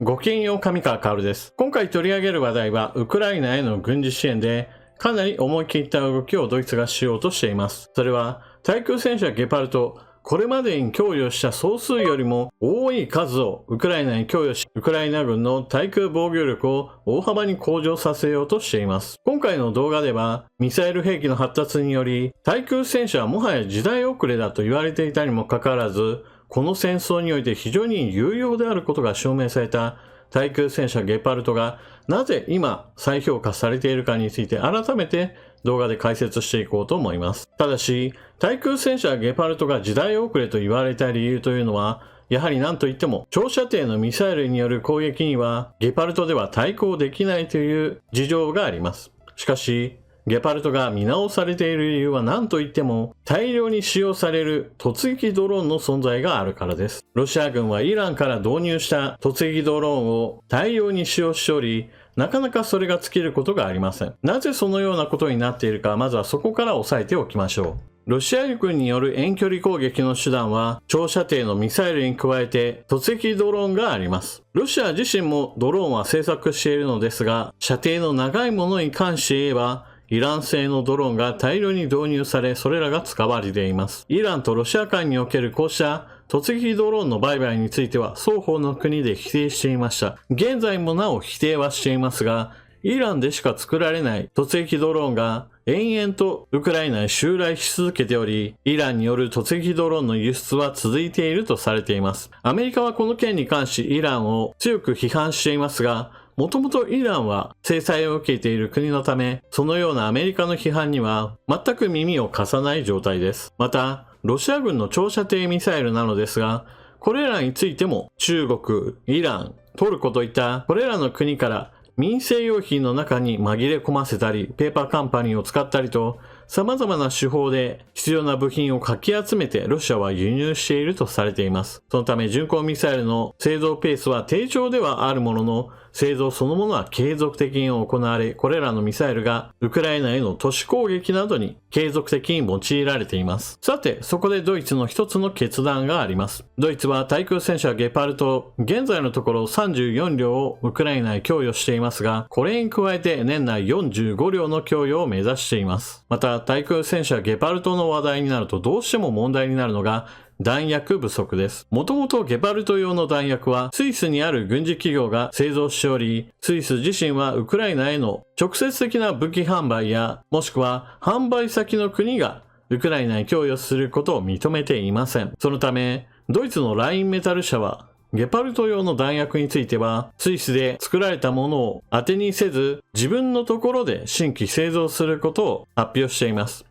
ごきげんよう、上川薫です。今回取り上げる話題は、ウクライナへの軍事支援で、かなり思い切った動きをドイツがしようとしています。それは、対空戦車ゲパルト、これまでに供与した総数よりも多い数をウクライナに供与し、ウクライナ軍の対空防御力を大幅に向上させようとしています。今回の動画では、ミサイル兵器の発達により、対空戦車はもはや時代遅れだと言われていたにもかかわらず、この戦争において非常に有用であることが証明された対空戦車ゲパルトがなぜ今再評価されているかについて改めて動画で解説していこうと思います。ただし、対空戦車ゲパルトが時代遅れと言われた理由というのは、やはり何といっても長射程のミサイルによる攻撃にはゲパルトでは対抗できないという事情があります。しかし、ゲパルトが見直されている理由は何といっても大量に使用される突撃ドローンの存在があるからです。ロシア軍はイランから導入した突撃ドローンを大量に使用しており、なかなかそれが尽きることがありません。なぜそのようなことになっているか、まずはそこから押さえておきましょう。ロシア軍による遠距離攻撃の手段は長射程のミサイルに加えて突撃ドローンがあります。ロシア自身もドローンは製作しているのですが、射程の長いものに関して言えばイラン製のドローンが大量に導入され、それらが使われています。イランとロシア間におけるこうした突撃ドローンの売買については双方の国で否定していました。現在もなお否定はしていますが、イランでしか作られない突撃ドローンが延々とウクライナへ襲来し続けており、イランによる突撃ドローンの輸出は続いているとされています。アメリカはこの件に関しイランを強く批判していますが、もともとイランは制裁を受けている国のため、そのようなアメリカの批判には全く耳を貸さない状態です。また、ロシア軍の長射程ミサイルなのですが、これらについても中国、イラン、トルコといったこれらの国から民生用品の中に紛れ込ませたり、ペーパーカンパニーを使ったりと、様々な手法で必要な部品をかき集めてロシアは輸入しているとされています。そのため巡航ミサイルの製造ペースは低調ではあるものの、製造そのものは継続的に行われ、これらのミサイルがウクライナへの都市攻撃などに継続的に用いられています。さて、そこでドイツの一つの決断があります。ドイツは対空戦車ゲパルト、現在のところ34両をウクライナへ供与していますが、これに加えて年内45両の供与を目指しています。また、対空戦車ゲパルトの話題になるとどうしても問題になるのが、弾薬不足です。もともとゲパルト用の弾薬はスイスにある軍事企業が製造しており、スイス自身はウクライナへの直接的な武器販売や、もしくは販売先の国がウクライナに供与することを認めていません。そのため、ドイツのラインメタル社は、ゲパルト用の弾薬については、スイスで作られたものを当てにせず、自分のところで新規製造することを発表しています。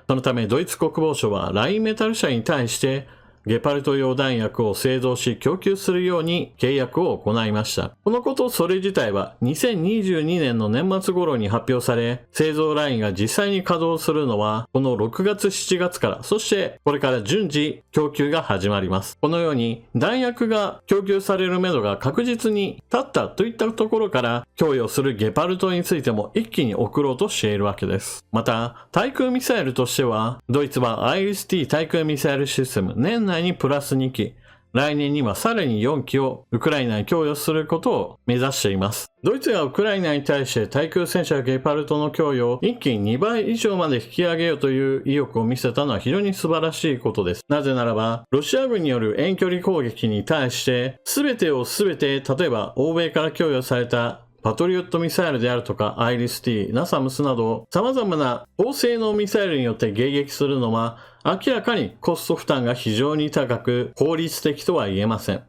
そのためドイツ国防省はラインメタル社に対してゲパルト用弾薬を製造し供給するように契約を行いました。このことそれ自体は2022年の年末頃に発表され、製造ラインが実際に稼働するのはこの6月7月から、そしてこれから順次供給が始まります。このように弾薬が供給されるめどが確実に立ったといったところから供与するゲパルトについても一気に送ろうとしているわけです。また、対空ミサイルとしては、ドイツは IRIS-T 対空ミサイルシステム年内にプラス2機、来年にはさらに4機をウクライナに供与することを目指しています。ドイツがウクライナに対して対空戦車ゲパルトの供与を一気に2倍以上まで引き上げようという意欲を見せたのは非常に素晴らしいことです。なぜならば、ロシア軍による遠距離攻撃に対して、全て、例えば欧米から供与されたパトリオットミサイルであるとか、IRIS-T、NASAMS など、様々な高性能ミサイルによって迎撃するのは、明らかにコスト負担が非常に高く、効率的とは言えません。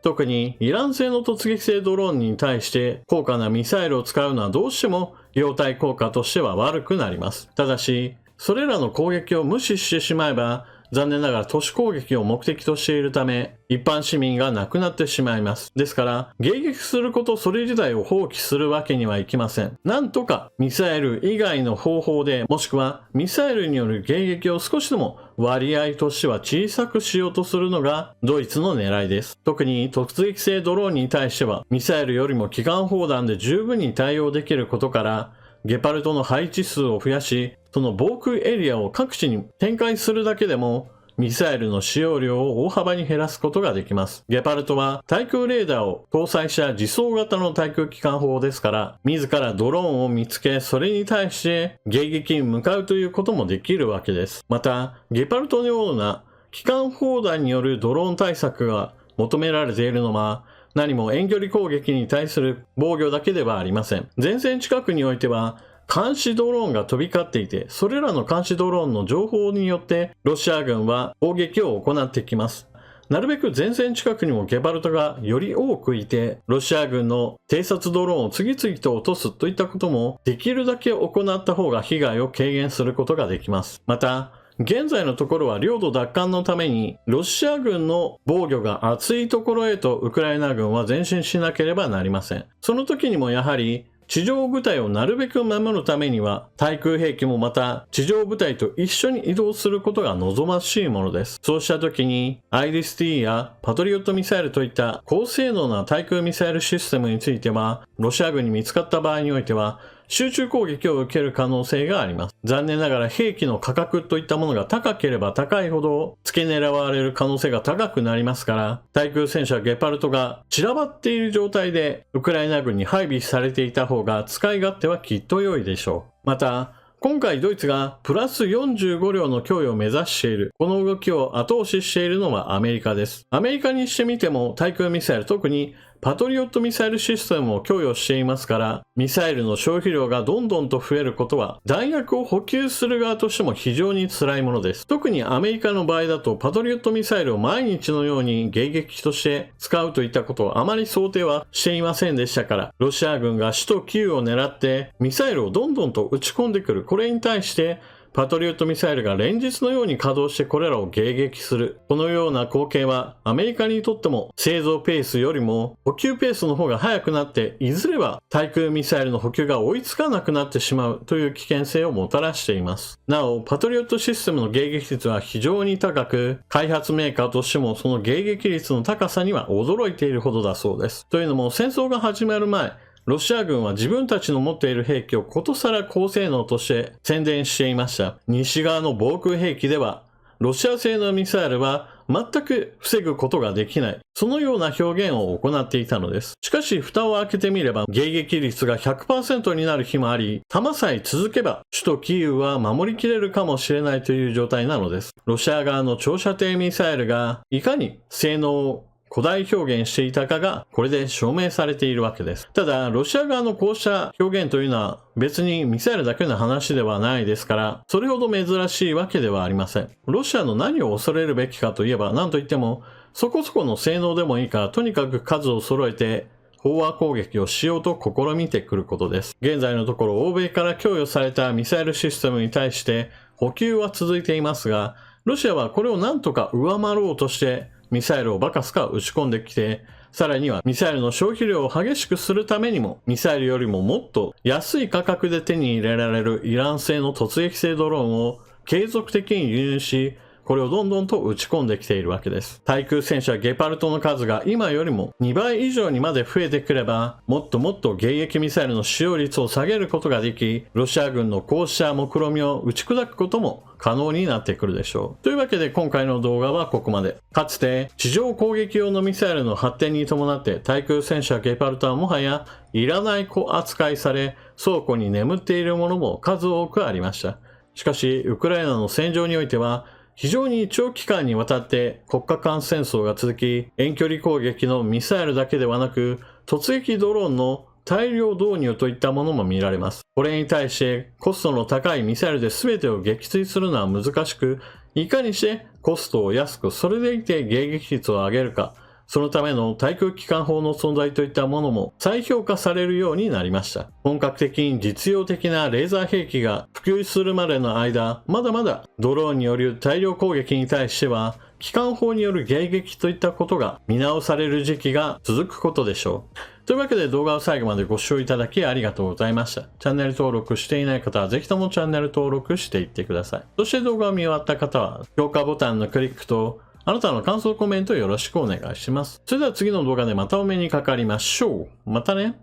特に、イラン製の突撃性ドローンに対して高価なミサイルを使うのはどうしても、量体効果としては悪くなります。ただし、それらの攻撃を無視してしまえば、残念ながら都市攻撃を目的としているため、一般市民が亡くなってしまいます。ですから、迎撃することそれ自体を放棄するわけにはいきません。なんとかミサイル以外の方法で、もしくはミサイルによる迎撃を少しでも割合としては小さくしようとするのがドイツの狙いです。特に突撃性ドローンに対しては、ミサイルよりも機関砲弾で十分に対応できることから、ゲパルトの配置数を増やし、その防空エリアを各地に展開するだけでもミサイルの使用量を大幅に減らすことができます。ゲパルトは対空レーダーを搭載した自走型の対空機関砲ですから、自らドローンを見つけ、それに対して迎撃に向かうということもできるわけです。また、ゲパルトのような機関砲弾によるドローン対策が求められているのは、何も遠距離攻撃に対する防御だけではありません。前線近くにおいては、監視ドローンが飛び交っていて、それらの監視ドローンの情報によってロシア軍は攻撃を行ってきます。なるべく前線近くにもゲパルトがより多くいて、ロシア軍の偵察ドローンを次々と落とすといったこともできるだけ行った方が被害を軽減することができます。また、現在のところは領土奪還のためにロシア軍の防御が厚いところへとウクライナ軍は前進しなければなりません。その時にもやはり地上部隊をなるべく守るためには対空兵器もまた地上部隊と一緒に移動することが望ましいものです。そうした時にアイリス T やパトリオットミサイルといった高性能な対空ミサイルシステムについてはロシア軍に見つかった場合においては集中攻撃を受ける可能性があります。残念ながら兵器の価格といったものが高ければ高いほど付け狙われる可能性が高くなりますから、対空戦車ゲパルトが散らばっている状態でウクライナ軍に配備されていた方が使い勝手はきっと良いでしょう。また、今回ドイツがプラス45両の供与を目指している。この動きを後押ししているのはアメリカです。アメリカにしてみても対空ミサイル、特にパトリオットミサイルシステムを供与していますから、ミサイルの消費量がどんどんと増えることは、弾薬を補給する側としても非常に辛いものです。特にアメリカの場合だと、パトリオットミサイルを毎日のように迎撃として使うといったことをあまり想定はしていませんでしたから、ロシア軍が首都キーウを狙ってミサイルをどんどんと撃ち込んでくる。これに対して、パトリオットミサイルが連日のように稼働してこれらを迎撃する。このような光景はアメリカにとっても製造ペースよりも補給ペースの方が速くなって、いずれは対空ミサイルの補給が追いつかなくなってしまうという危険性をもたらしています。なお、パトリオットシステムの迎撃率は非常に高く、開発メーカーとしてもその迎撃率の高さには驚いているほどだそうです。というのも戦争が始まる前、ロシア軍は自分たちの持っている兵器をことさら高性能として宣伝していました。西側の防空兵器では、ロシア製のミサイルは全く防ぐことができない。そのような表現を行っていたのです。しかし、蓋を開けてみれば、迎撃率が 100% になる日もあり、弾さえ続けば、首都キーウは守りきれるかもしれないという状態なのです。ロシア側の長射程ミサイルが、いかに性能を古代表現していたかがこれで証明されているわけです。ただ、ロシア側のこうした表現というのは別にミサイルだけの話ではないですから、それほど珍しいわけではありません。ロシアの何を恐れるべきかといえば、何といっても、そこそこの性能でもいいから、とにかく数を揃えて、飽和攻撃をしようと試みてくることです。現在のところ、欧米から供与されたミサイルシステムに対して補給は続いていますが、ロシアはこれを何とか上回ろうとして、ミサイルをバカスカ打ち込んできて、さらにはミサイルの消費量を激しくするためにも、ミサイルよりももっと安い価格で手に入れられるイラン製の突撃性ドローンを継続的に輸入し、これをどんどんと打ち込んできているわけです。対空戦車ゲパルトの数が今よりも2倍以上にまで増えてくれば、もっともっと迎撃ミサイルの使用率を下げることができ、ロシア軍のこうした目論見を打ち砕くことも可能になってくるでしょう。というわけで今回の動画はここまで。かつて地上攻撃用のミサイルの発展に伴って対空戦車ゲパルトはもはやいらない子扱いされ、倉庫に眠っているものも数多くありました。しかしウクライナの戦場においては非常に長期間にわたって国家間戦争が続き、遠距離攻撃のミサイルだけではなく、突撃ドローンの大量導入といったものも見られます。これに対してコストの高いミサイルで全てを撃墜するのは難しく、いかにしてコストを安く、それでいて迎撃率を上げるか、そのための対空機関砲の存在といったものも再評価されるようになりました。本格的に実用的なレーザー兵器が普及するまでの間、まだまだドローンによる大量攻撃に対しては、機関砲による迎撃といったことが見直される時期が続くことでしょう。というわけで動画を最後までご視聴いただきありがとうございました。チャンネル登録していない方はぜひともチャンネル登録していってください。そして動画を見終わった方は評価ボタンのクリックとあなたの感想コメントよろしくお願いします。それでは次の動画でまたお目にかかりましょう。またね。